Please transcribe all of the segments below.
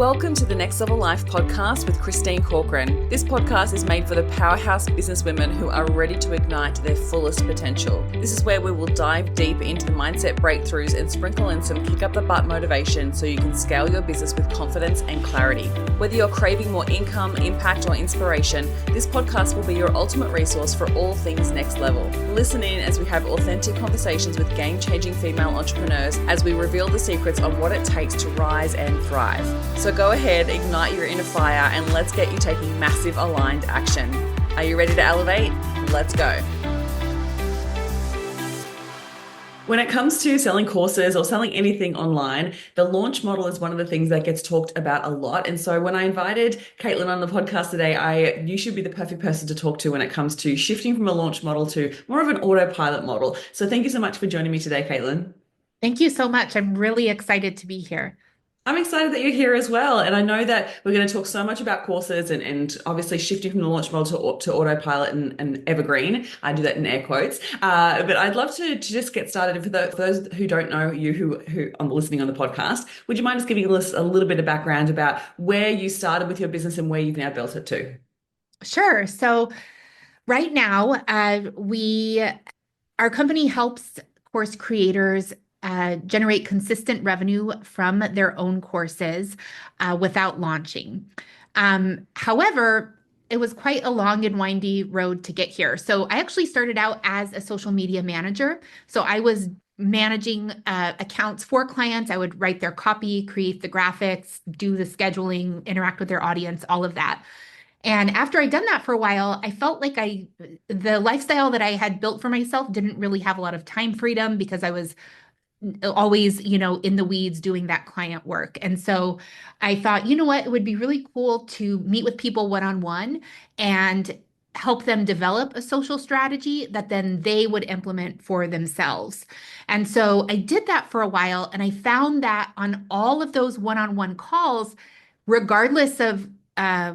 Welcome to the Next Level Life podcast with Christine Corcoran. This podcast is made for the powerhouse businesswomen who are ready to ignite their fullest potential. This is where we will dive deep into the mindset breakthroughs and sprinkle in some kick up the butt motivation so you can scale your business with confidence and clarity. Whether you're craving more income, impact, or inspiration, this podcast will be your ultimate resource for all things next level. Listen in as we have authentic conversations with game-changing female entrepreneurs as we reveal the secrets on what it takes to rise and thrive. So go ahead, ignite your inner fire, and let's get you taking massive aligned action. Are you ready to elevate? Let's go. When it comes to selling courses or selling anything online, the launch model is one of the things that gets talked about a lot. And so when I invited Caitlin on the podcast today, you should be the perfect person to talk to when it comes to shifting from a launch model to more of an autopilot model. So thank you so much for joining me today, Caitlin. Thank you so much. I'm really excited to be here. I'm excited that you're here as well. And I know that we're going to talk so much about courses and obviously shifting from the launch model to autopilot and evergreen. I do that in air quotes. But I'd love to just get started. For those who don't know you, who are listening on the podcast, would you mind just giving us a little bit of background about where you started with your business and where you've now built it to? Sure. So right now, our company helps course creators generate consistent revenue from their own courses without launching. However, it was quite a long and windy road to get here. So I actually started out as a social media manager. So I was managing accounts for clients. I would write their copy, create the graphics, do the scheduling, interact with their audience, all of that. And after I'd done that for a while, I felt like the lifestyle that I had built for myself didn't really have a lot of time freedom because I was always, in the weeds doing that client work. And so I thought, you know what, it would be really cool to meet with people one-on-one and help them develop a social strategy that then they would implement for themselves. And so I did that for a while, and I found that on all of those one-on-one calls, regardless of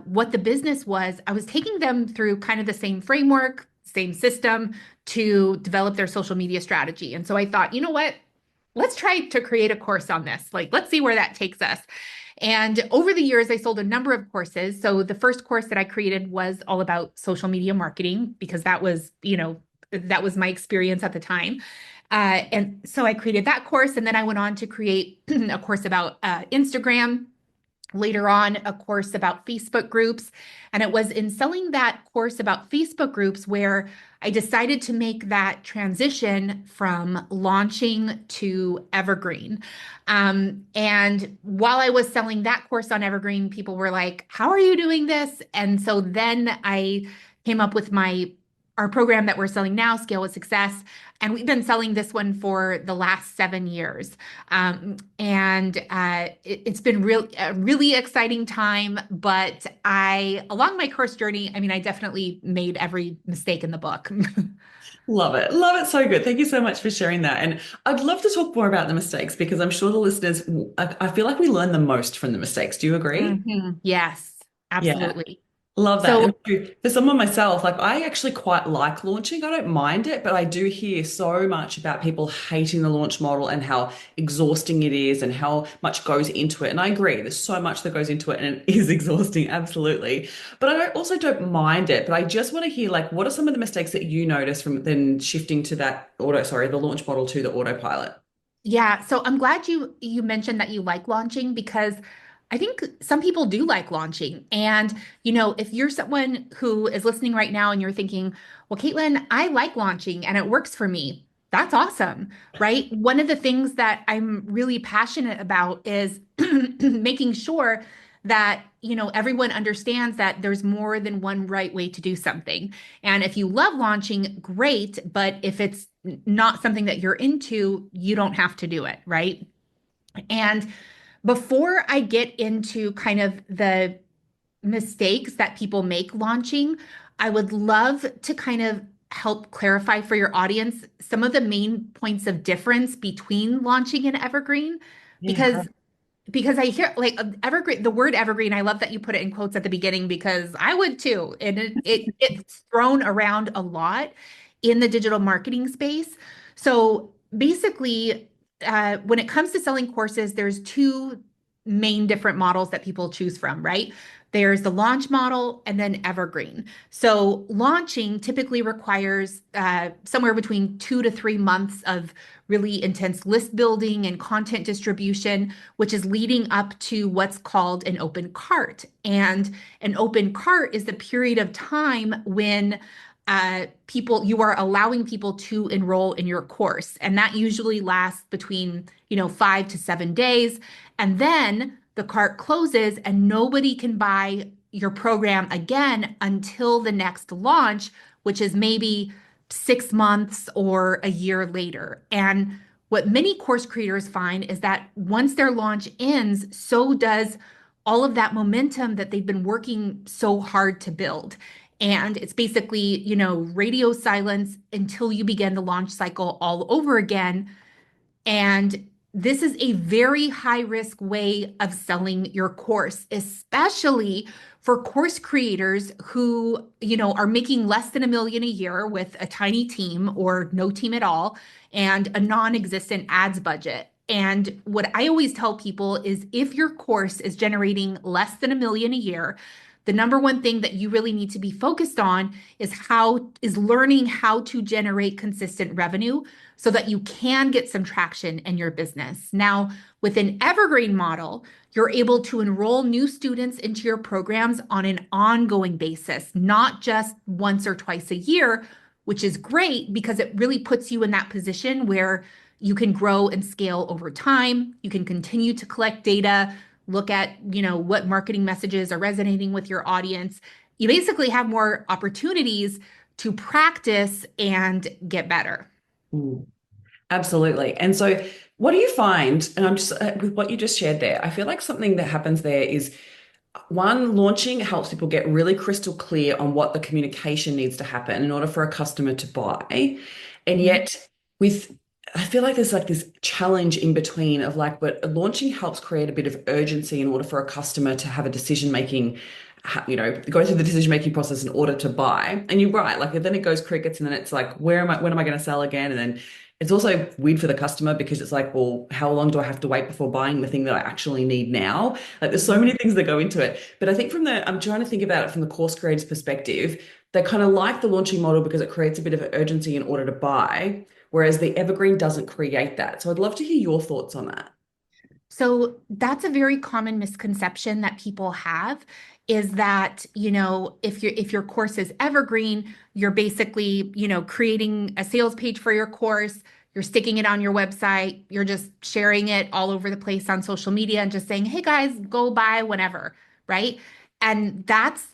what the business was, I was taking them through kind of the same framework, same system to develop their social media strategy. And so I thought, you know what? Let's try to create a course on this. Let's see where that takes us. And over the years, I sold a number of courses. So the first course that I created was all about social media marketing because that was my experience at the time. And so I created that course, and then I went on to create a course about Instagram. Later on, a course about Facebook groups. And it was in selling that course about Facebook groups where I decided to make that transition from launching to evergreen. And while I was selling that course on evergreen, people were like, how are you doing this? And so then I came up with our program that we're selling now, Scale with Success. And we've been selling this one for the last 7 years. It's been a really exciting time, but along my course journey, I definitely made every mistake in the book. Love it. Love it. So good. Thank you so much for sharing that. And I'd love to talk more about the mistakes because I'm sure the listeners, I feel like we learn the most from the mistakes. Do you agree? Yes, Yeah. absolutely. Love that. So And for someone myself, I actually quite like launching. I don't mind it, but I do hear so much about people hating the launch model and how exhausting it is and how much goes into it. And I agree, there's so much that goes into it and it is exhausting, absolutely. But also don't mind it. But I just want to hear what are some of the mistakes that you notice from then shifting to the launch model to the autopilot? yeah, so I'm glad you mentioned that you like launching because I think some people do like launching. And, if you're someone who is listening right now and you're thinking, well, Caitlin, I like launching and it works for me. That's awesome, right? One of the things that I'm really passionate about is making sure that, everyone understands that there's more than one right way to do something. And if you love launching, great. But if it's not something that you're into, you don't have to do it, right? And before I get into kind of the mistakes that people make launching, I would love to kind of help clarify for your audience some of the main points of difference between launching and evergreen Yeah. because I hear evergreen, the word evergreen, I love that you put it in quotes at the beginning because I would too. And it's thrown around a lot in the digital marketing space. So basically, when it comes to selling courses, there's two main different models that people choose from, right? There's the launch model and then evergreen. So launching typically requires somewhere between 2 to 3 months of really intense list building and content distribution, which is leading up to what's called an open cart. And an open cart is the period of time when you are allowing people to enroll in your course. And that usually lasts between, 5 to 7 days. And then the cart closes and nobody can buy your program again until the next launch, which is maybe 6 months or a year later. And what many course creators find is that once their launch ends, so does all of that momentum that they've been working so hard to build. And it's basically, radio silence until you begin the launch cycle all over again. And this is a very high risk way of selling your course, especially for course creators who, are making less than 1 million a year with a tiny team or no team at all and a non-existent ads budget. And what I always tell people is if your course is generating less than 1 million a year, the number one thing that you really need to be focused on is learning how to generate consistent revenue so that you can get some traction in your business. Now, with an evergreen model, you're able to enroll new students into your programs on an ongoing basis, not just once or twice a year, which is great because it really puts you in that position where you can grow and scale over time. You can continue to collect data, look at, what marketing messages are resonating with your audience. You basically have more opportunities to practice and get better. Mm, absolutely. And so, what do you find? And I'm just with what you just shared there, I feel like something that happens there is one, launching helps people get really crystal clear on what the communication needs to happen in order for a customer to buy. And yet, with I feel like there's like this challenge in between of like, but launching helps create a bit of urgency in order for a customer to have a decision making, go through the decision making process in order to buy. And you're right, like then it goes crickets, and then it's like, when am I going to sell again? And then it's also weird for the customer because it's like, well, how long do I have to wait before buying the thing that I actually need now? Like there's so many things that go into it. But I think I'm trying to think about it from the course creator's perspective. They kind of like the launching model because it creates a bit of urgency in order to buy, whereas the evergreen doesn't create that. So I'd love to hear your thoughts on that. So that's a very common misconception that people have is that, if your course is evergreen, you're basically, creating a sales page for your course, you're sticking it on your website, you're just sharing it all over the place on social media and just saying, "Hey guys, go buy whenever," right? And that's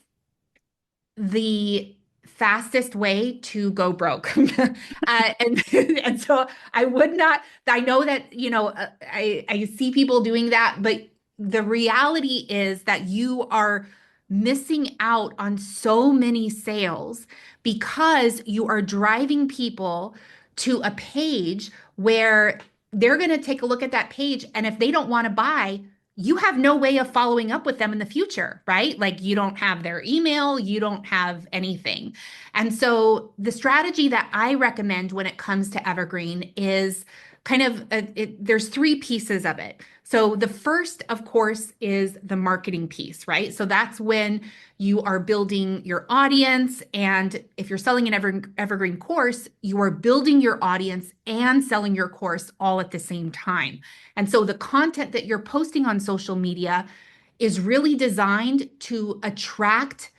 the fastest way to go broke. And and so I would not, I know that, I see people doing that, but the reality is that you are missing out on so many sales because you are driving people to a page where they're going to take a look at that page. And if they don't want to buy, you have no way of following up with them in the future, right? Like you don't have their email, you don't have anything. And so the strategy that I recommend when it comes to Evergreen is there's three pieces of it. So the first, of course, is the marketing piece, right? So that's when you are building your audience. And if you're selling an evergreen course, you are building your audience and selling your course all at the same time. And so the content that you're posting on social media is really designed to attract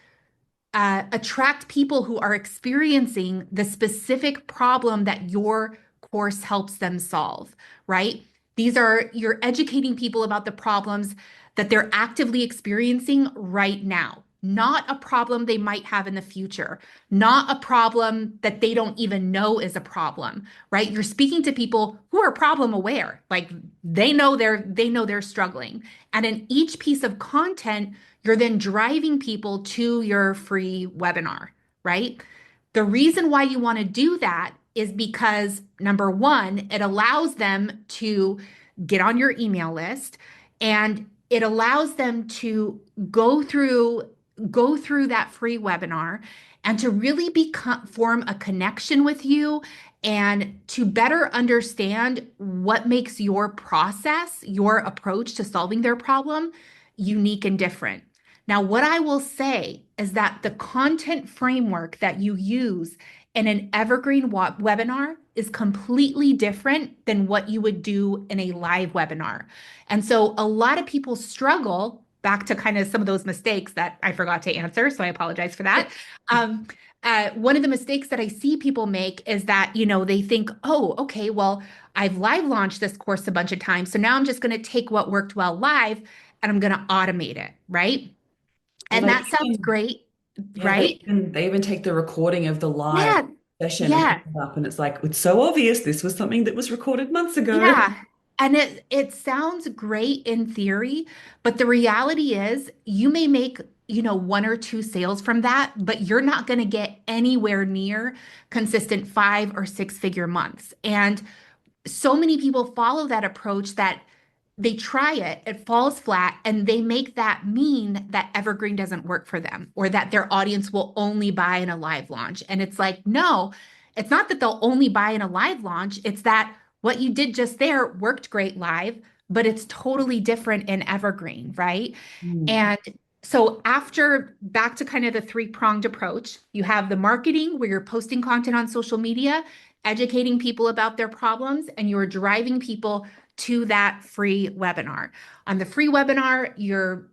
people who are experiencing the specific problem that your course helps them solve, right? You're educating people about the problems that they're actively experiencing right now, not a problem they might have in the future, not a problem that they don't even know is a problem, right? You're speaking to people who are problem aware, like they know they're struggling. And in each piece of content, you're then driving people to your free webinar, right? The reason why you want to do that is because number one, it allows them to get on your email list and it allows them to go through go through that free webinar and to really form a connection with you and to better understand what makes your process, your approach to solving their problem unique and different. Now, what I will say is that the content framework that you use in an evergreen webinar is completely different than what you would do in a live webinar. And so a lot of people struggle back to kind of some of those mistakes that I forgot to answer. So I apologize for that. Um, one of the mistakes that I see people make is that, they think, oh, okay, well, I've live launched this course a bunch of times. So now I'm just going to take what worked well live and I'm going to automate it, right? Or And they that sounds even, great, yeah, right? they even take the recording of the live Yeah, session and put yeah, it up, and it's like, it's so obvious this was something that was recorded months ago. yeah. And it sounds great in theory, but the reality is you may make, one or two sales from that, but you're not going to get anywhere near consistent 5 or 6 figure months. And so many people follow that approach that they try it, it falls flat, and they make that mean that evergreen doesn't work for them or that their audience will only buy in a live launch. And it's like, no, it's not that they'll only buy in a live launch. It's that what you did just there worked great live, but it's totally different in evergreen, right? Mm. And so after back to kind of the three-pronged approach, you have the marketing where you're posting content on social media, educating people about their problems, and you're driving people to that free webinar. On the free webinar, you're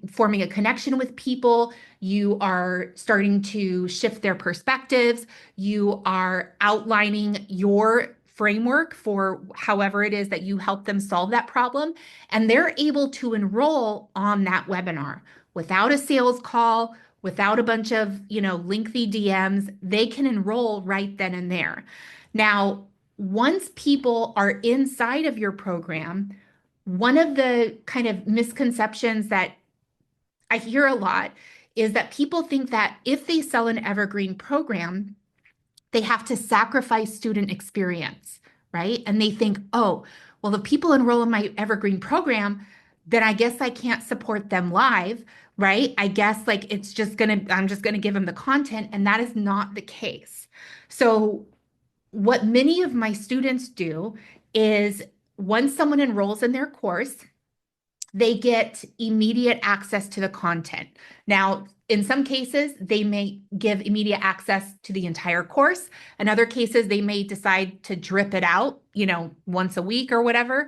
forming a connection with people. You are starting to shift their perspectives. You are outlining your framework for however it is that you help them solve that problem. And they're able to enroll on that webinar without a sales call, without a bunch of, lengthy DMs. They can enroll right then and there. Now, once people are inside of your program, one of the kind of misconceptions that I hear a lot is that people think that if they sell an evergreen program, they have to sacrifice student experience, right? And they think, oh, well, if people enroll in my evergreen program, then I guess I can't support them live, right? I guess like I'm just gonna give them the content, and that is not the case. So what many of my students do is once someone enrolls in their course, they get immediate access to the content. Now, in some cases, they may give immediate access to the entire course. In other cases, they may decide to drip it out, once a week or whatever.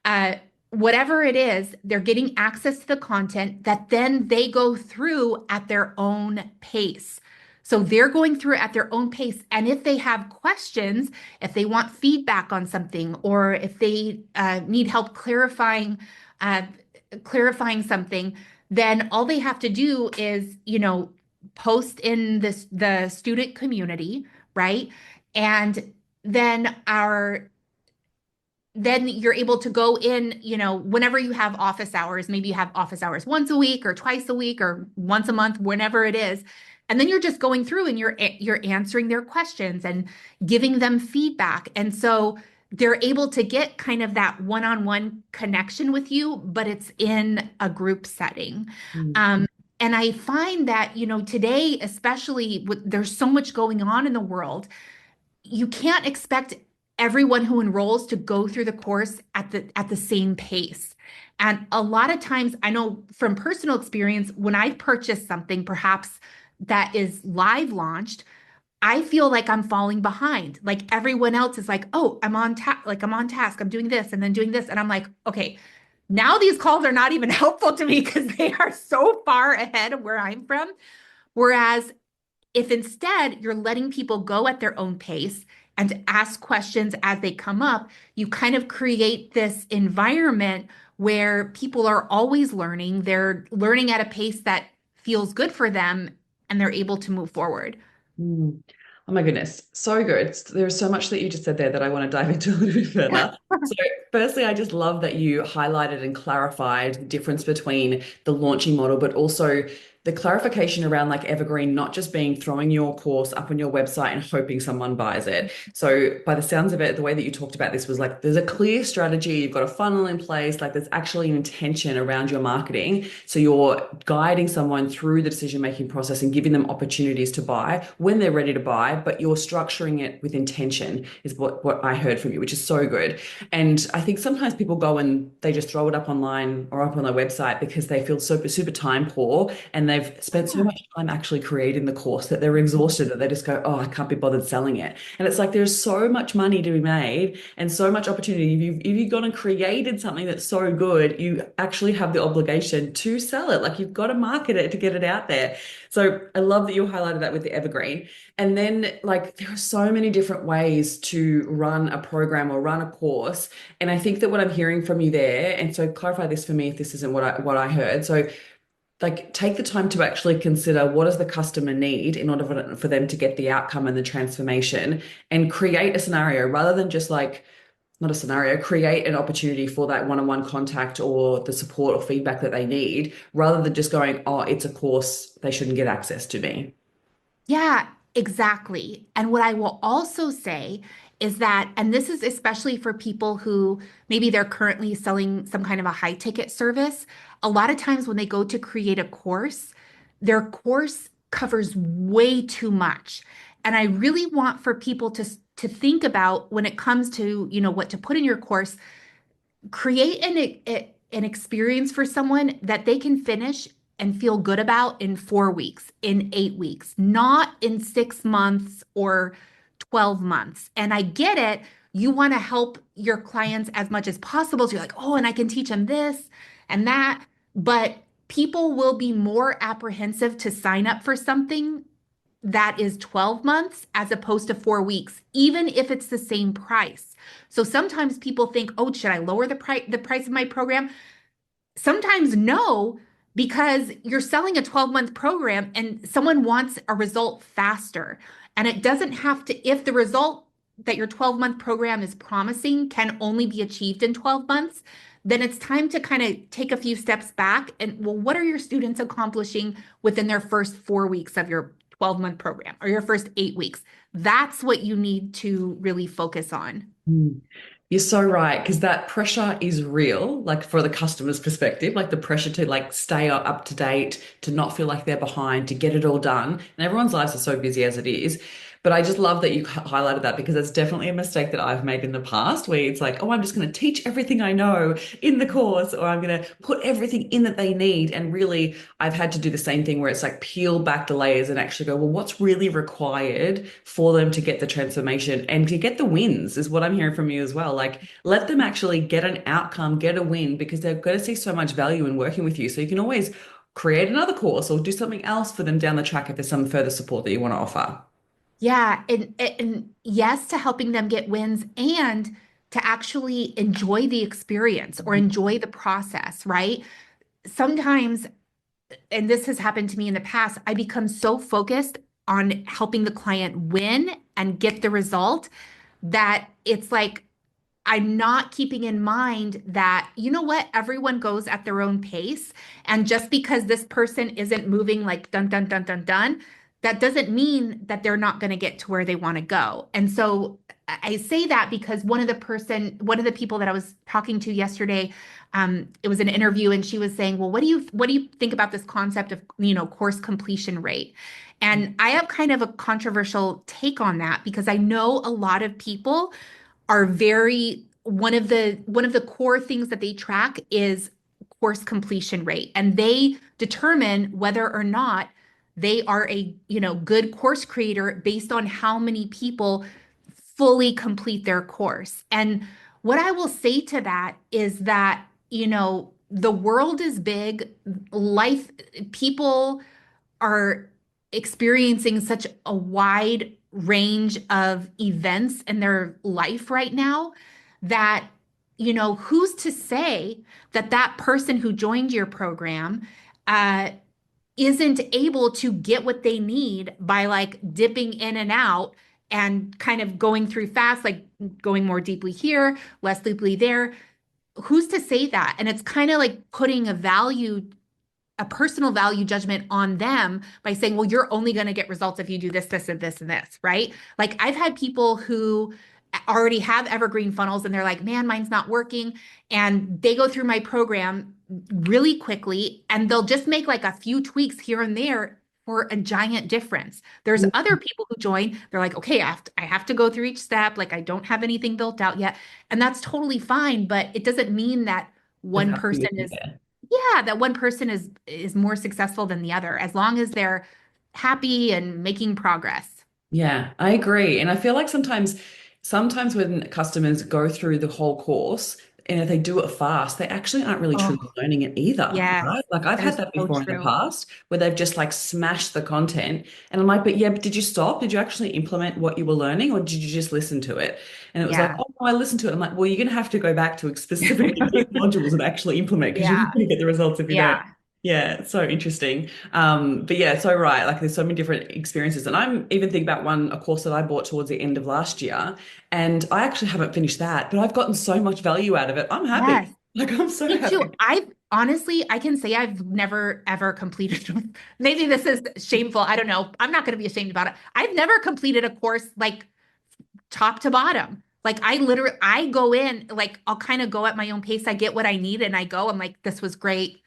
Uh, Whatever it is, they're getting access to the content that then they go through at their own pace. So they're going through it at their own pace. And if they have questions, if they want feedback on something, or if they need help uh, clarifying something, then all they have to do is, post in the student community, right? And then you're able to go in, whenever you have office hours, maybe you have office hours once a week or twice a week or once a month, whenever it is. And then you're just going through and you're answering their questions and giving them feedback. And so they're able to get kind of that one-on-one connection with you, but it's in a group setting. Mm. Um, and I find that, today, especially there's so much going on in the world, you can't expect everyone who enrolls to go through the course at the same pace. And a lot of times, I know from personal experience, when I purchase something perhaps that is live launched, I feel like I'm falling behind. Like everyone else is like, "Oh, I'm on task. I'm doing this and then doing this." And I'm like, "Okay, now these calls are not even helpful to me because they are so far ahead of where I'm from." Whereas if instead you're letting people go at their own pace and ask questions as they come up, you kind of create this environment where people are always learning. They're learning at a pace that feels good for them and they're able to move forward. Mm. Oh my goodness, so good. There's so much that you just said there that I want to dive into a little bit further. So, firstly, I just love that you highlighted and clarified the difference between the launching model, but also the clarification around like evergreen not just being throwing your course up on your website and hoping someone buys it. So by the sounds of it, the way that you talked about this was like there's a clear strategy, you've got a funnel in place, like there's actually an intention around your marketing. So you're guiding someone through the decision-making process and giving them opportunities to buy when they're ready to buy, but you're structuring it with intention is what I heard from you, which is so good. And I think sometimes people go and they just throw it up online or up on their website because they feel super, super time poor and they've spent so Yeah. much time actually creating the course that they're exhausted that they just go, oh, I can't be bothered selling it. And it's like there's so much money to be made and so much opportunity. If you've gone and created something that's so good, you actually have the obligation to sell it. Like you've got to market it to get it out there. So I love that you highlighted that with the evergreen. And then, like, there are so many different ways to run a program or run a course. And I think that what I'm hearing from you there, and so clarify this for me if this isn't what I heard. So, like, take the time to actually consider what does the customer need in order for them to get the outcome and the transformation, and create a scenario rather than just like not a scenario, create an opportunity for that one-on-one contact or the support or feedback that they need, rather than just going, oh, it's a course, they shouldn't get access to me. Yeah, exactly. And what I will also say is that, and this is especially for people who maybe they're currently selling some kind of a high ticket service, a lot of times when they go to create a course, their course covers way too much. And I really want for people to think about when it comes to, what to put in your course, create an experience for someone that they can finish and feel good about in 4 weeks, in 8 weeks, not in 6 months or 12 months. And I get it. You want to help your clients as much as possible. So you're like, oh, and I can teach them this and that. But people will be more apprehensive to sign up for something that is 12 months as opposed to 4 weeks, even if it's the same price. So sometimes people think, oh, should I lower the price of my program? Sometimes no, because you're selling a 12-month program and someone wants a result faster. And it doesn't have to, if the result that your 12-month program is promising can only be achieved in 12 months, then it's time to kind of take a few steps back and, well, what are your students accomplishing within their first 4 weeks of your 12-month program or your first 8 weeks? That's what you need to really focus on. Mm. You're so right, because that pressure is real, like for the customer's perspective, like the pressure to like stay up to date, to not feel like they're behind, to get it all done. And everyone's lives are so busy as it is. But I just love that you highlighted that because it's definitely a mistake that I've made in the past where it's like, oh, I'm just going to teach everything I know in the course, or I'm going to put everything in that they need. And really, I've had to do the same thing where it's like peel back the layers and actually go, well, what's really required for them to get the transformation and to get the wins is what I'm hearing from you as well. Like, let them actually get an outcome, get a win, because they're going to see so much value in working with you. So you can always create another course or do something else for them down the track if there's some further support that you want to offer. Yeah, and yes to helping them get wins and to actually enjoy the experience or enjoy the process, right? Sometimes, and this has happened to me in the past, I become so focused on helping the client win and get the result that it's like I'm not keeping in mind that, you know what, everyone goes at their own pace. And just because this person isn't moving like dun, dun, dun, dun, dun, that doesn't mean that they're not going to get to where they want to go. And so I say that because one of the people that I was talking to yesterday, it was an interview and she was saying, well, what do you think about this concept of, course completion rate? And I have kind of a controversial take on that because I know a lot of people are very one of the core things that they track is course completion rate, and they determine whether or not they are a good course creator based on how many people fully complete their course. And what I will say to that is that the world is big, life people are experiencing such a wide range of events in their life right now that, who's to say that that person who joined your program uh, isn't able to get what they need by like dipping in and out and kind of going through fast, like going more deeply here, less deeply there. Who's to say that? And it's kind of like putting a personal value judgment on them by saying, well, you're only going to get results if you do this, this, and this, and this, right? Like I've had people who already have evergreen funnels and they're like, man, mine's not working. And they go through my program really quickly and they'll just make like a few tweaks here and there for a giant difference. There's other people who join, they're like, okay, I have to go through each step. Like I don't have anything built out yet. And that's totally fine, but it doesn't mean that They've one had to be person with you is, there. yeah, that one person is more successful than the other, as long as they're happy and making progress. Yeah, I agree. And I feel like sometimes when customers go through the whole course and if they do it fast, they actually aren't really truly Oh, learning it either, yes, right? Like I've that had is that so before in the true. past where they've just like smashed the content and I'm like, but yeah, but did you stop? Did you actually implement what you were learning or did you just listen to it? And it was like, Yeah. oh, no, I listened to it. I'm like, well, you're going to have to go back to specifically these modules and actually implement because you're not Yeah. going to get the results if you don't. Yeah. Yeah, it's so interesting. But yeah, so right. Like there's so many different experiences. And I'm even thinking about a course that I bought towards the end of last year. And I actually haven't finished that, but I've gotten so much value out of it. I'm happy. Yes. Like I'm so Me too. happy. I've honestly, I can say I've never ever completed. Maybe this is shameful. I don't know. I'm not going to be ashamed about it. I've never completed a course like top to bottom. Like I go in, like I'll kind of go at my own pace. I get what I need and I go. I'm like, this was great.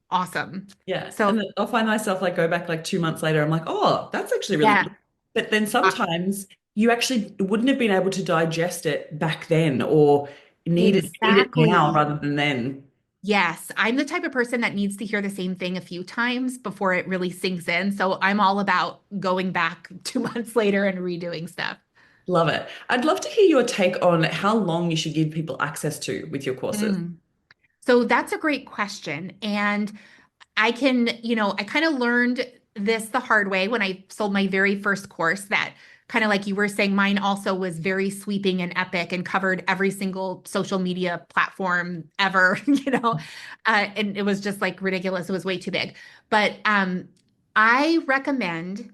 Awesome. Yeah. So And then I'll find myself like go back like 2 months later. I'm like, oh, that's actually really yeah, good. But then uh, sometimes you actually wouldn't have been able to digest it back then or need it now exactly. rather than then. Yes, I'm the type of person that needs to hear the same thing a few times before it really sinks in. So I'm all about going back 2 months later and redoing stuff. Love it. I'd love to hear your take on how long you should give people access to with your courses. Mm. So that's a great question. And I can, I kind of learned this the hard way when I sold my very first course that kind of like you were saying, mine also was very sweeping and epic and covered every single social media platform ever, and it was just like ridiculous. It was way too big. But I recommend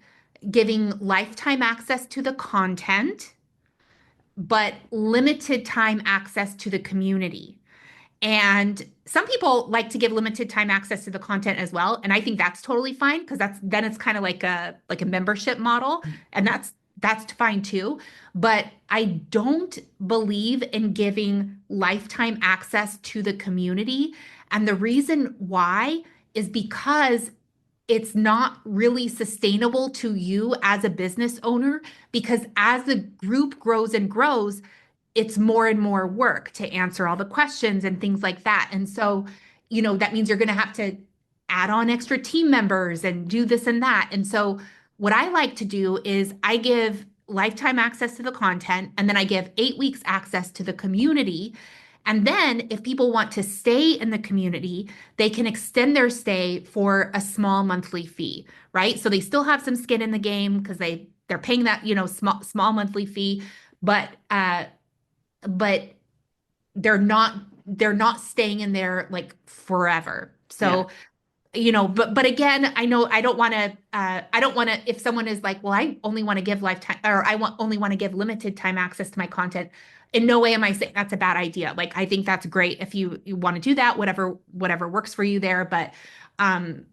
giving lifetime access to the content, but limited time access to the community. And some people like to give limited time access to the content as well, and I think that's totally fine because then it's kind of like a membership model, and that's fine too. But I don't believe in giving lifetime access to the community, and the reason why is because it's not really sustainable to you as a business owner because as the group grows and grows, it's more and more work to answer all the questions and things like that. And so, that means you're going to have to add on extra team members and do this and that. And so, what I like to do is I give lifetime access to the content and then I give 8 weeks access to the community. And then, if people want to stay in the community, they can extend their stay for a small monthly fee, right? So they still have some skin in the game because they're paying that, small monthly fee, but but they're not staying in there like forever. Yeah. So, but again, I know I don't want to if someone is like, well, I only want to give lifetime or only want to give limited time access to my content. In no way am I saying that's a bad idea. Like I think that's great if you want to do that, whatever works for you there. But um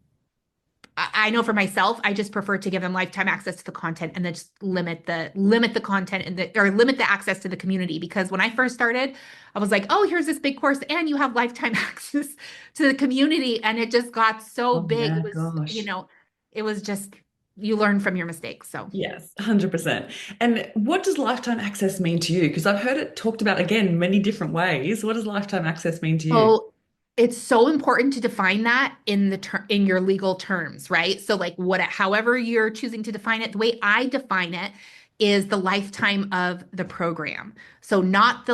I know for myself, I just prefer to give them lifetime access to the content and then just limit the content or limit the access to the community. Because when I first started, I was like, oh, here's this big course and you have lifetime access to the community. And it just got so Oh big. yeah, It was, gosh. it was just you learn from your mistakes. So Yes, 100%. And what does lifetime access mean to you? Because I've heard it talked about again many different ways. What does lifetime access mean to you? So it's so important to define that in your legal terms, right? So like however you're choosing to define it, the way I define it is the lifetime of the program. So not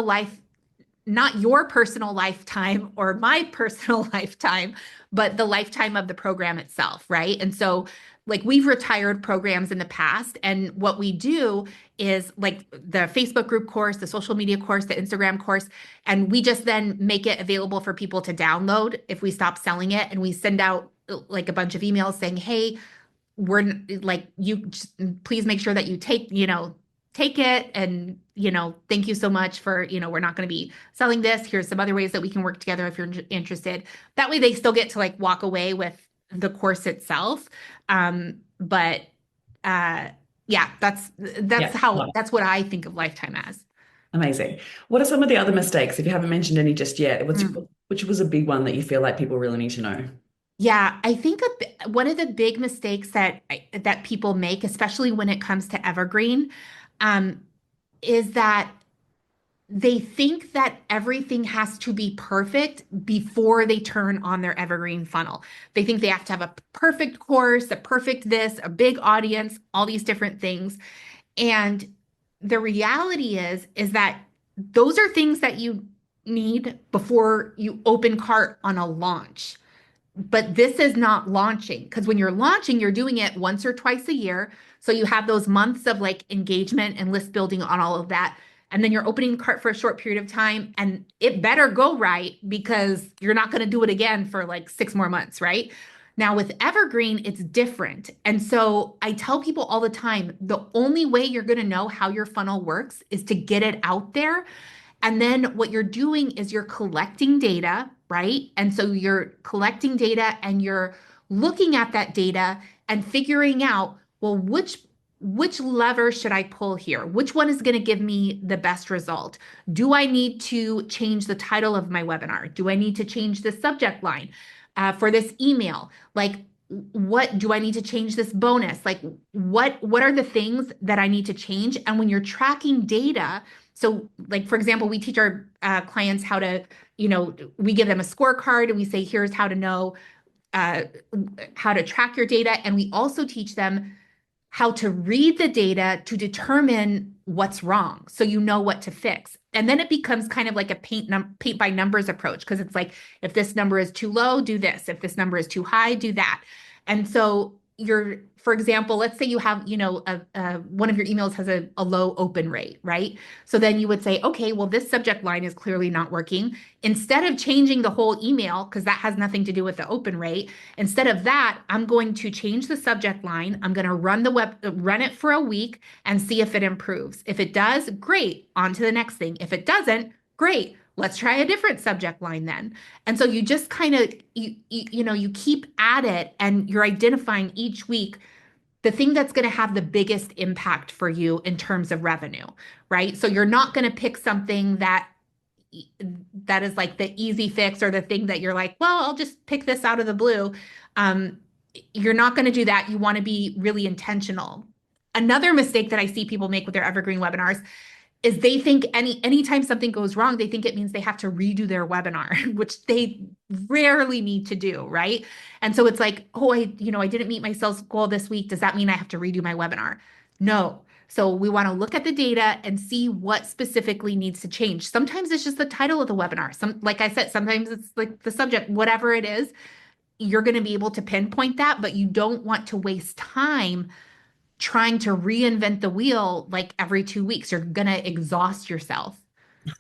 your personal lifetime or my personal lifetime, but the lifetime of the program itself, right? And so, like, we've retired programs in the past, and what we do is like the Facebook group course, the social media course, the Instagram course, and we just then make it available for people to download if we stop selling it, and we send out like a bunch of emails saying, hey, like you just, please make sure that you take it and thank you so much for we're not going to be selling this. Here's some other ways that we can work together if you're interested. That way they still get to like walk away with the course itself. But yeah, Yeah. that's what I think of lifetime as. Amazing. What are some of the other mistakes, if you haven't mentioned any just yet? Mm. Which was a big one that you feel like people really need to know? Yeah, I think one of the big mistakes that people make, especially when it comes to evergreen, um, is that they think that everything has to be perfect before they turn on their evergreen funnel. They think they have to have a perfect course, a perfect this, a big audience, all these different things. And the reality is that those are things that you need before you open cart on a launch. But this is not launching, because when you're launching, you're doing it once or twice a year. So you have those months of like engagement and list building on all of that. And then you're opening the cart for a short period of time, and it better go right because you're not going to do it again for like 6 more months, right? Now with Evergreen, it's different. And so I tell people all the time, the only way you're going to know how your funnel works is to get it out there, and then what you're doing is you're collecting data, right? And so you're collecting data and you're looking at that data and figuring out, well, which lever should I pull here? Which one is going to give me the best result? Do I need to change the title of my webinar? Do I need to change the subject line for this email? Like, what do I need to change this bonus? Like, what are the things that I need to change? And when you're tracking data, so, like, for example, we teach our clients how to, we give them a scorecard and we say, here's how to know uh, how to track your data. And we also teach them how to read the data to determine what's wrong, so you know what to fix. And then it becomes kind of like a paint by numbers approach, because it's like, if this number is too low, do this. If this number is too high, do that. And so for example, let's say you have, one of your emails has a low open rate, right? So then you would say, okay, well, this subject line is clearly not working. Instead of changing the whole email, because that has nothing to do with the open rate, instead of that, I'm going to change the subject line. I'm going to run it for a week and see if it improves. If it does, great, on to the next thing. If it doesn't, great. Let's try a different subject line then. And so you just kind of you keep at it, and you're identifying each week the thing that's going to have the biggest impact for you in terms of revenue, right? So you're not going to pick something that is like the easy fix, or the thing that you're like, well, I'll just pick this out of the blue. Um, you're not going to do that. You want to be really intentional. Another mistake that I see people make with their evergreen webinars is they think anytime something goes wrong, they think it means they have to redo their webinar, which they rarely need to do, right? And so it's like, oh, I didn't meet my sales goal this week. Does that mean I have to redo my webinar? No. So we want to look at the data and see what specifically needs to change. Sometimes it's just the title of the webinar. Like I said, sometimes it's like the subject, whatever it is, you're going to be able to pinpoint that, but you don't want to waste time trying to reinvent the wheel like every 2 weeks. You're going to exhaust yourself.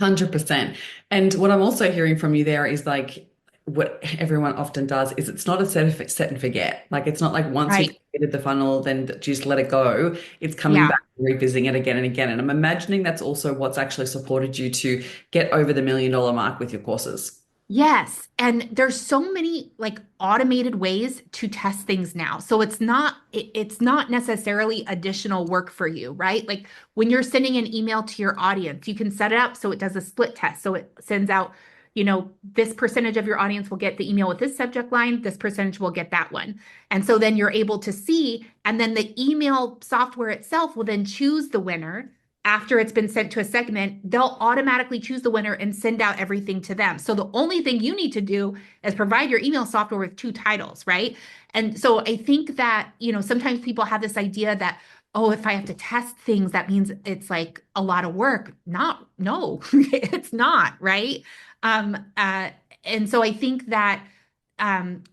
100%. And what I'm also hearing from you there is like what everyone often does is it's not a set and forget. Like it's not like once you've Right. created the funnel, then just let it go. It's coming Yeah. back and revisiting it again and again. And I'm imagining that's also what's actually supported you to get over the $1 million mark with your courses. Yes. And there's so many like automated ways to test things now. So it's not necessarily additional work for you, right? Like when you're sending an email to your audience, you can set it up so it does a split test. So it sends out, this percentage of your audience will get the email with this subject line, this percentage will get that one. And so then you're able to see, and then the email software itself will then choose the winner. After it's been sent to a segment, they'll automatically choose the winner and send out everything to them. So the only thing you need to do is provide your email software with 2 titles, right? And so I think that, sometimes people have this idea that, oh, if I have to test things, that means it's like a lot of work. No, it's not, right? Um, uh, and so I think that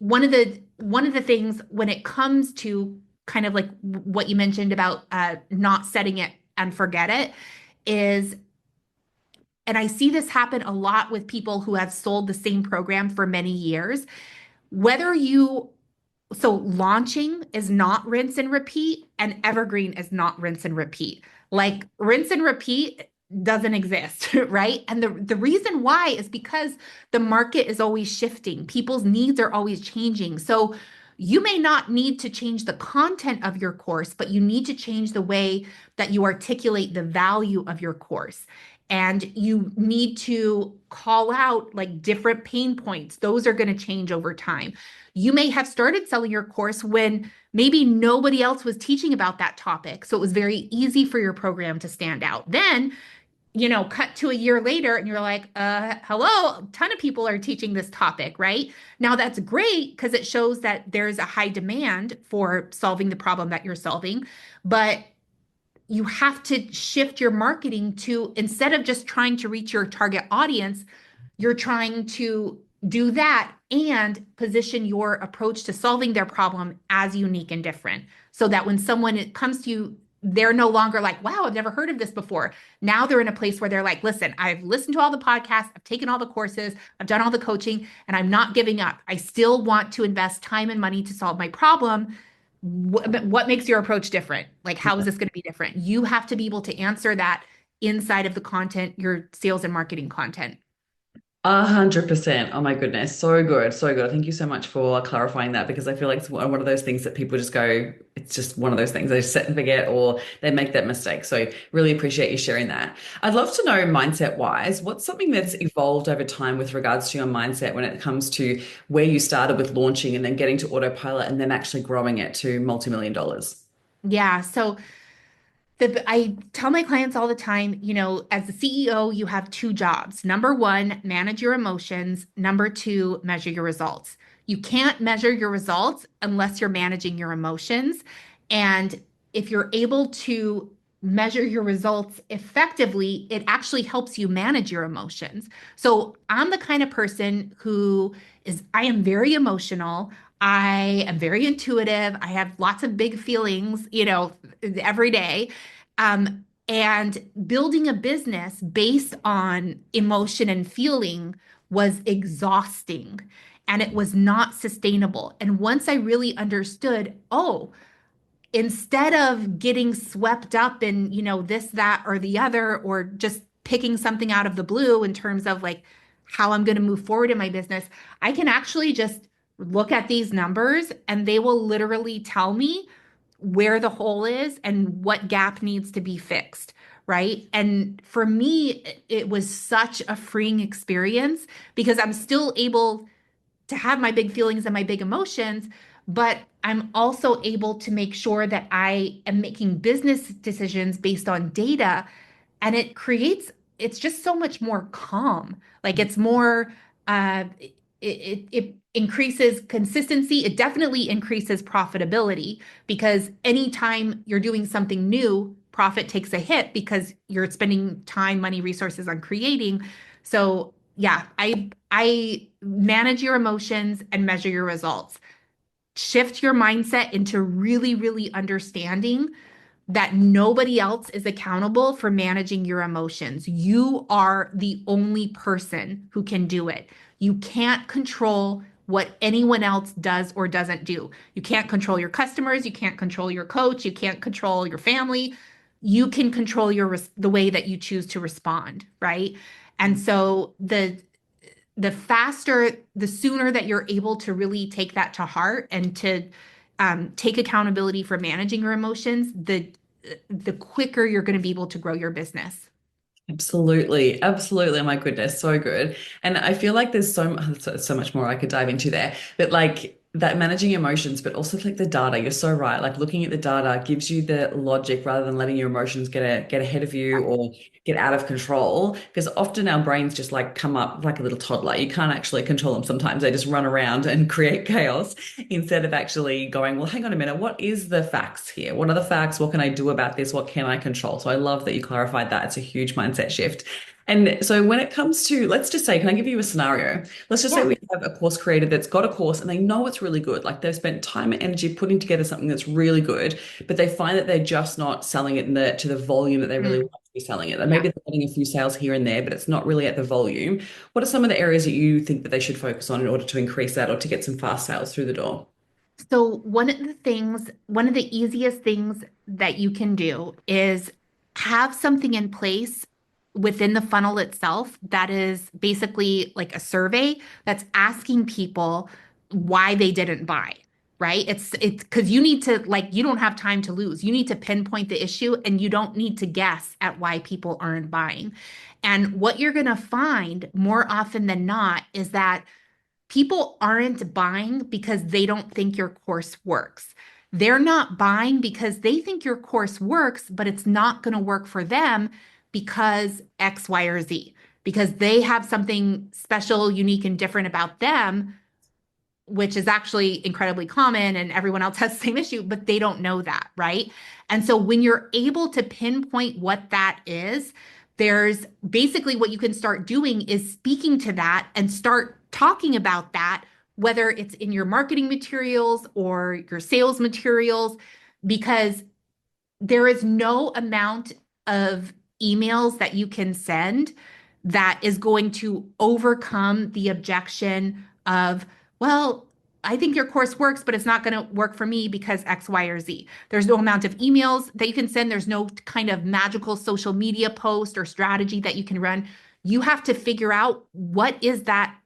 one of the things when it comes to kind of like what you mentioned about not setting it and forget it is, and I see this happen a lot with people who have sold the same program for many years, whether you so launching is not rinse and repeat, and evergreen is not rinse and repeat. Like rinse and repeat doesn't exist, right? And the reason why is because the market is always shifting. People's needs are always changing. So You may not need to change the content of your course, but you need to change the way that you articulate the value of your course. And you need to call out like different pain points. Those are going to change over time. You may have started selling your course when maybe nobody else was teaching about that topic. So it was very easy for your program to stand out. Then cut to a year later and you're like, hello, a ton of people are teaching this topic, right? Now that's great because it shows that there's a high demand for solving the problem that you're solving. But you have to shift your marketing to instead of just trying to reach your target audience, you're trying to do that and position your approach to solving their problem as unique and different so that when someone comes to you, they're no longer like, wow, I've never heard of this before. Now they're in a place where they're like, listen, I've listened to all the podcasts, I've taken all the courses, I've done all the coaching, and I'm not giving up. I still want to invest time and money to solve my problem. What makes your approach different? Like, how is this going to be different? You have to be able to answer that inside of the content, your sales and marketing content. 100%. Oh my goodness. So good. So good. Thank you so much for clarifying that because I feel like it's one of those things that people just go, it's just one of those things they just set and forget or they make that mistake. So really appreciate you sharing that. I'd love to know mindset wise, what's something that's evolved over time with regards to your mindset when it comes to where you started with launching and then getting to autopilot and then actually growing it to multi-million dollars? Yeah. So I tell my clients all the time, as the CEO, you have two jobs. Number one, manage your emotions. Number two, measure your results. You can't measure your results unless you're managing your emotions. And if you're able to measure your results effectively, it actually helps you manage your emotions. So I'm the kind of person I am very emotional. I am very intuitive. I have lots of big feelings, every day. And building a business based on emotion and feeling was exhausting and it was not sustainable. And once I really understood, oh, instead of getting swept up in, this, that, or the other, or just picking something out of the blue in terms of like how I'm going to move forward in my business, I can actually just look at these numbers and they will literally tell me where the hole is and what gap needs to be fixed. Right. And for me, it was such a freeing experience because I'm still able to have my big feelings and my big emotions, but I'm also able to make sure that I am making business decisions based on data. And it's just so much more calm. Like it's more, it increases consistency. It definitely increases profitability because anytime you're doing something new, profit takes a hit because you're spending time, money, resources on creating. So yeah, I manage your emotions and measure your results. Shift your mindset into really, really understanding that nobody else is accountable for managing your emotions. You are the only person who can do it. You can't control what anyone else does or doesn't do. You can't control your customers, you can't control your coach, you can't control your family. You can control the way that you choose to respond, right? And so the sooner that you're able to really take that to heart and to take accountability for managing your emotions, the quicker you're going to be able to grow your business. Absolutely. Absolutely. Oh my goodness. So good. And I feel like there's so much more I could dive into there, but like that managing emotions, but also like the data, you're so right. Like looking at the data gives you the logic rather than letting your emotions get ahead of you or get out of control. Because often our brains just like come up like a little toddler. You can't actually control them sometimes. They just run around and create chaos instead of actually going, well, hang on a minute. What is the facts here? What are the facts? What can I do about this? What can I control? So I love that you clarified that. It's a huge mindset shift. And so when it comes to, let's just say, can I give you a scenario? Let's just say Yeah. we have a course creator that's got a course and they know it's really good. Like they've spent time and energy putting together something that's really good, but they find that they're just not selling it to the volume that they really Mm, want to be selling it. And yeah. maybe they're getting a few sales here and there, but it's not really at the volume. What are some of the areas that you think that they should focus on in order to increase that or to get some fast sales through the door? So one of the easiest things that you can do is have something in place within the funnel itself that is basically like a survey that's asking people why they didn't buy, right? It's because you need to, like, you don't have time to lose. You need to pinpoint the issue and you don't need to guess at why people aren't buying. And what you're going to find more often than not is that people aren't buying because they don't think your course works. They're not buying because they think your course works, but it's not going to work for them because X, Y, or Z, because they have something special, unique, and different about them, which is actually incredibly common and everyone else has the same issue, but they don't know that, right? And so when you're able to pinpoint what that is, there's basically what you can start doing is speaking to that and start talking about that, whether it's in your marketing materials or your sales materials, because there is no amount of emails that you can send that is going to overcome the objection of, well, I think your course works, but it's not going to work for me because X, Y, or Z. There's no amount of emails that you can send. There's no kind of magical social media post or strategy that you can run. You have to figure out what is that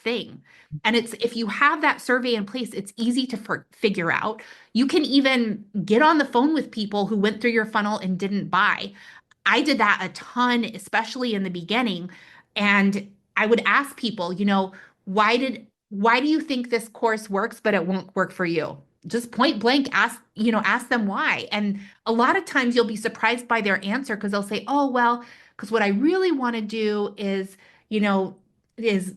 thing. And it's if you have that survey in place, it's easy to figure out. You can even get on the phone with people who went through your funnel and didn't buy. I did that a ton, especially in the beginning. And I would ask people, why do you think this course works, but it won't work for you? Just point blank ask them why. And a lot of times you'll be surprised by their answer because they'll say, oh, well, because what I really want to do you know, is,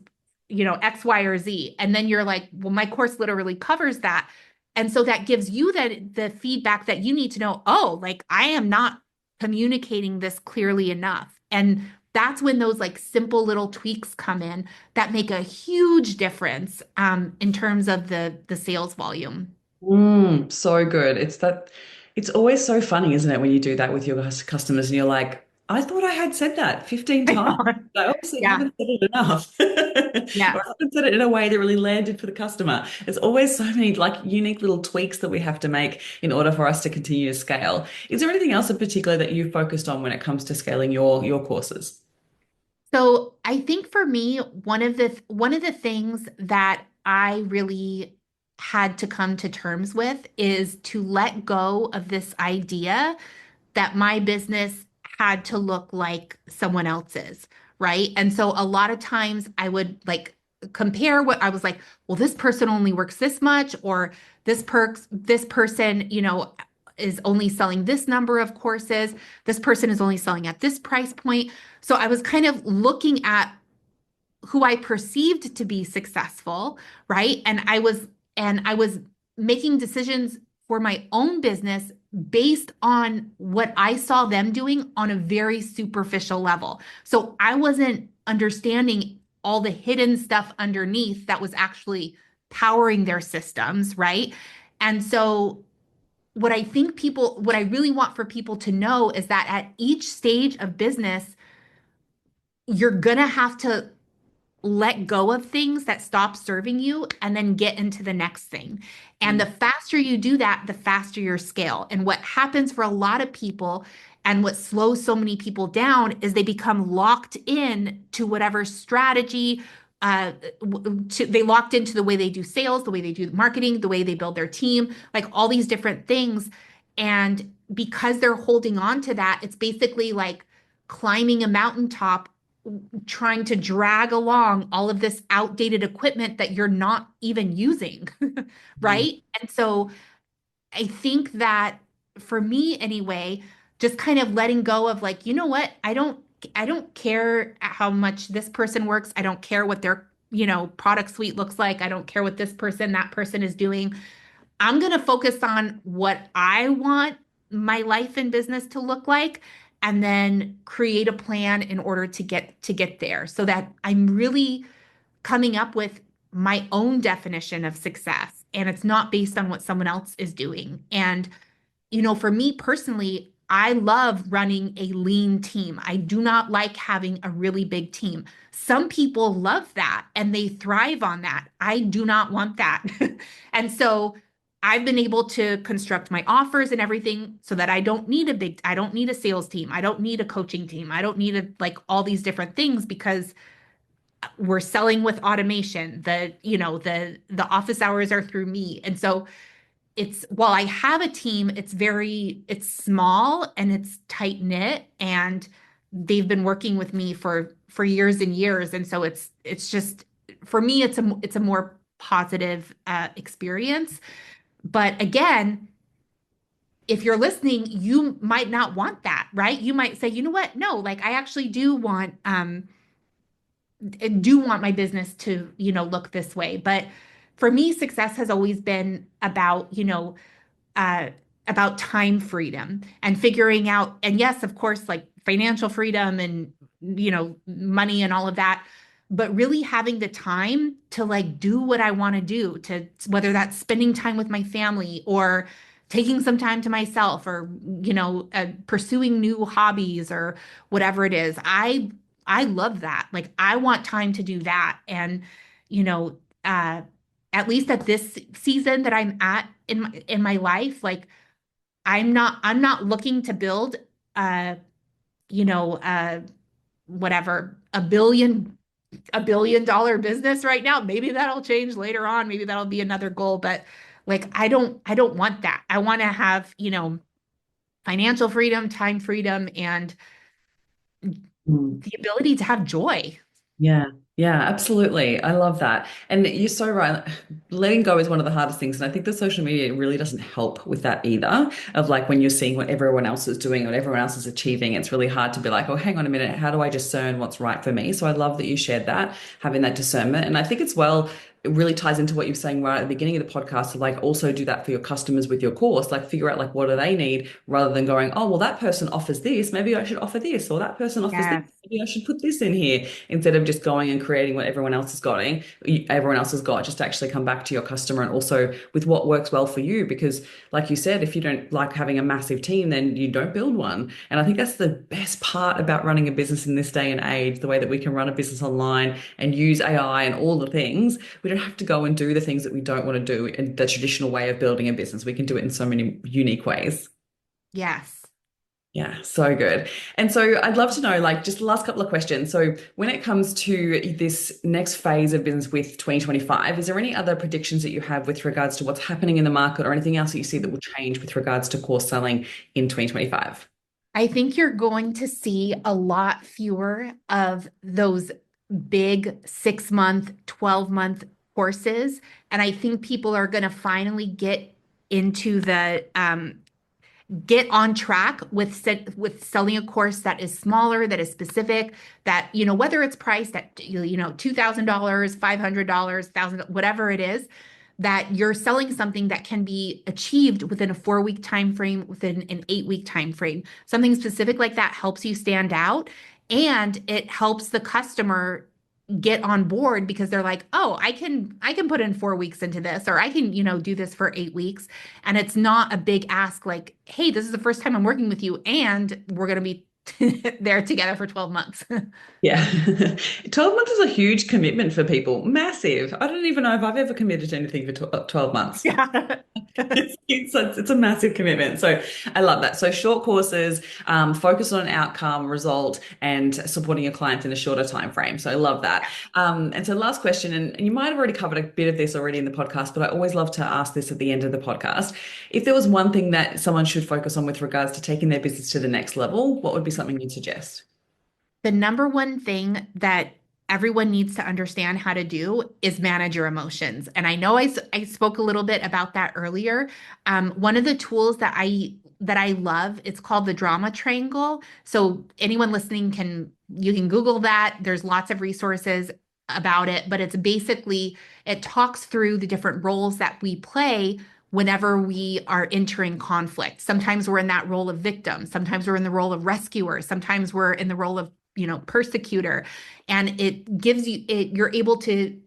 X, Y, or Z. And then you're like, well, my course literally covers that. And so that gives you the feedback that you need to know, oh, like I am not communicating this clearly enough. And that's when those like simple little tweaks come in that make a huge difference in terms of the sales volume. So good. It's always so funny, isn't it, when you do that with your customers and you're like, I thought I had said that 15 times. I obviously Yeah, haven't said it enough. yeah. Or I haven't said it in a way that really landed for the customer. There's always so many like unique little tweaks that we have to make in order for us to continue to scale. Is there anything else in particular that you've focused on when it comes to scaling your courses? So I think for me, one of the things that I really had to come to terms with is to let go of this idea that my business had to look like someone else's, right? And so a lot of times I would like compare what I was like, well, this person only works this much, or this person, is only selling this number of courses. This person is only selling at this price point. So I was kind of looking at who I perceived to be successful, right? And I was making decisions for my own business based on what I saw them doing on a very superficial level. So I wasn't understanding all the hidden stuff underneath that was actually powering their systems, right? And so what I really want for people to know is that at each stage of business, you're going to have to let go of things that stop serving you and then get into the next thing. And the faster you do that, the faster your scale. And what happens for a lot of people and what slows so many people down is they become locked in to whatever strategy they locked into the way they do sales, the way they do marketing, the way they build their team, like all these different things. And because they're holding on to that, it's basically like climbing a mountaintop trying to drag along all of this outdated equipment that you're not even using, Mm. right? And so I think that for me anyway, just kind of letting go of like, you know what? I don't care how much this person works. I don't care what their, product suite looks like. I don't care what that person is doing. I'm going to focus on what I want my life and business to look like and then create a plan in order to get there so that I'm really coming up with my own definition of success and it's not based on what someone else is doing. And for me personally, I love running a lean team. I do not like having a really big team. Some people love that and they thrive on that. I do not want that. And so I've been able to construct my offers and everything so that I don't need a sales team. I don't need a coaching team. I don't need like all these different things because we're selling with automation. The office hours are through me. And so it's while I have a team, it's small and it's tight knit, and they've been working with me for years and years. And so it's just for me, it's a more positive experience. But again, if you're listening, you might not want that, right? You might say, you know what? No, like I actually do want my business to, look this way. But for me, success has always been uh, about time freedom and figuring out, and yes, of course, like financial freedom and, money and all of that, but really having the time to like do what I want to do, to whether that's spending time with my family or taking some time to myself or, pursuing new hobbies or whatever it is. I love that. Like I want time to do that. And, you know, uh, at least at this season that I'm at in my life, like I'm not looking to build uh you know whatever a billion dollar business right now. Maybe that'll change later on. Maybe that'll be another goal, but like I don't want that. I want to have, financial freedom, time freedom, and Mm. the ability to have joy. Yeah, yeah, absolutely. I love that. And you're so right. Letting go is one of the hardest things. And I think that social media really doesn't help with that either. Of like when you're seeing what everyone else is doing, what everyone else is achieving, it's really hard to be like, oh, hang on a minute, how do I discern what's right for me? So I love that you shared that, having that discernment. And I think it's well, it really ties into what you're saying right at the beginning of the podcast to like also do that for your customers with your course, like figure out like what do they need rather than going, oh, well, that person offers this, maybe I should offer this, or that person offers this, Yes. maybe I should put this in here instead of just going and creating what everyone else has got, just to actually come back to your customer and also with what works well for you. Because like you said, if you don't like having a massive team, then you don't build one. And I think that's the best part about running a business in this day and age, the way that we can run a business online and use AI and all the things. We don't have to go and do the things that we don't want to do in the traditional way of building a business. We can do it in so many unique ways. Yes. Yeah, so good. And so I'd love to know, like, just the last couple of questions. So when it comes to this next phase of business with 2025, is there any other predictions that you have with regards to what's happening in the market or anything else that you see that will change with regards to course selling in 2025? I think you're going to see a lot fewer of those big 6 month, 12-month courses. And I think people are going to finally into the get on track with selling a course that is smaller, that is specific, that, whether it's priced at, $2,000, $500, 1,000, whatever it is, that you're selling something that can be achieved within a 4 week time frame, within an 8 week time frame. Something specific like that helps you stand out, and it helps the customer get on board because they're like, oh, I can put in 4 weeks into this, or I can, do this for 8 weeks. And it's not a big ask like, hey, this is the first time I'm working with you, and we're going to be there together for 12 months. Yeah. 12 months is a huge commitment for people. Massive. I don't even know if I've ever committed to anything for 12 months. Yeah. It's a massive commitment. So I love that. So short courses, focus on an outcome, result, and supporting your clients in a shorter time frame. So I love that. And so last question, and you might have already covered a bit of this already in the podcast, but I always love to ask this at the end of the podcast. If there was one thing that someone should focus on with regards to taking their business to the next level, what would be something you'd suggest? The number one thing that everyone needs to understand how to do is manage your emotions. And I know I spoke a little bit about that earlier. One of the tools that I love, it's called the drama triangle. So anyone listening you can Google that. There's lots of resources about it, but it's basically, it talks through the different roles that we play whenever we are entering conflict. Sometimes we're in that role of victim. Sometimes we're in the role of rescuer. Sometimes we're in the role of, persecutor. And it gives you're able to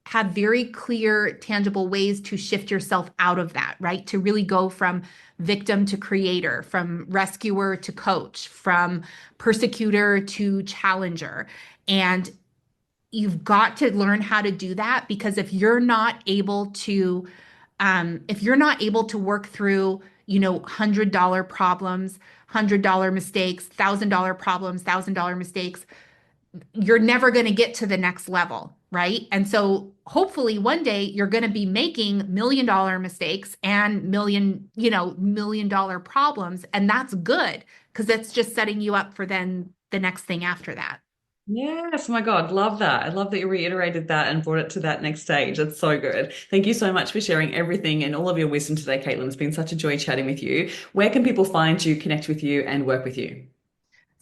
have very clear, tangible ways to shift yourself out of that, right? To really go from victim to creator, from rescuer to coach, from persecutor to challenger. And you've got to learn how to do that, because if you're not able to work through, $100 problems, $100 mistakes, $1,000 problems, $1,000 mistakes, you're never going to get to the next level, right? And so hopefully one day you're going to be making $1 million mistakes and $1 million problems. And that's good because that's just setting you up for then the next thing after that. Yes, my God, love that. I love that you reiterated that and brought it to that next stage. That's so good. Thank you so much for sharing everything and all of your wisdom today, Caitlin. It's been such a joy chatting with you. Where can people find you, connect with you, and work with you?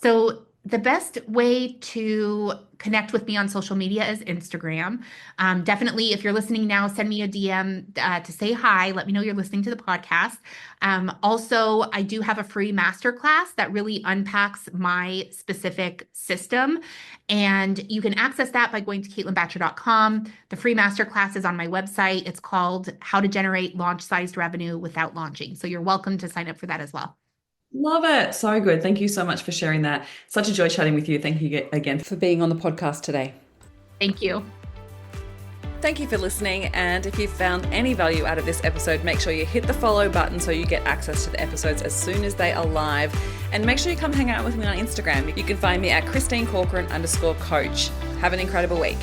So the best way to connect with me on social media is Instagram. Definitely, if you're listening now, send me a DM to say hi. Let me know you're listening to the podcast. Also, I do have a free masterclass that really unpacks my specific system. And you can access that by going to CaitlinBacher.com. The free masterclass is on my website. It's called How to Generate Launch-Sized Revenue Without Launching. So you're welcome to sign up for that as well. Love it. So good. Thank you so much for sharing that. Such a joy chatting with you. Thank you again for being on the podcast today. Thank you. Thank you for listening. And if you found any value out of this episode, make sure you hit the follow button so you get access to the episodes as soon as they are live. And make sure you come hang out with me on Instagram. You can find me at ChristineCorcoran_coach. Have an incredible week.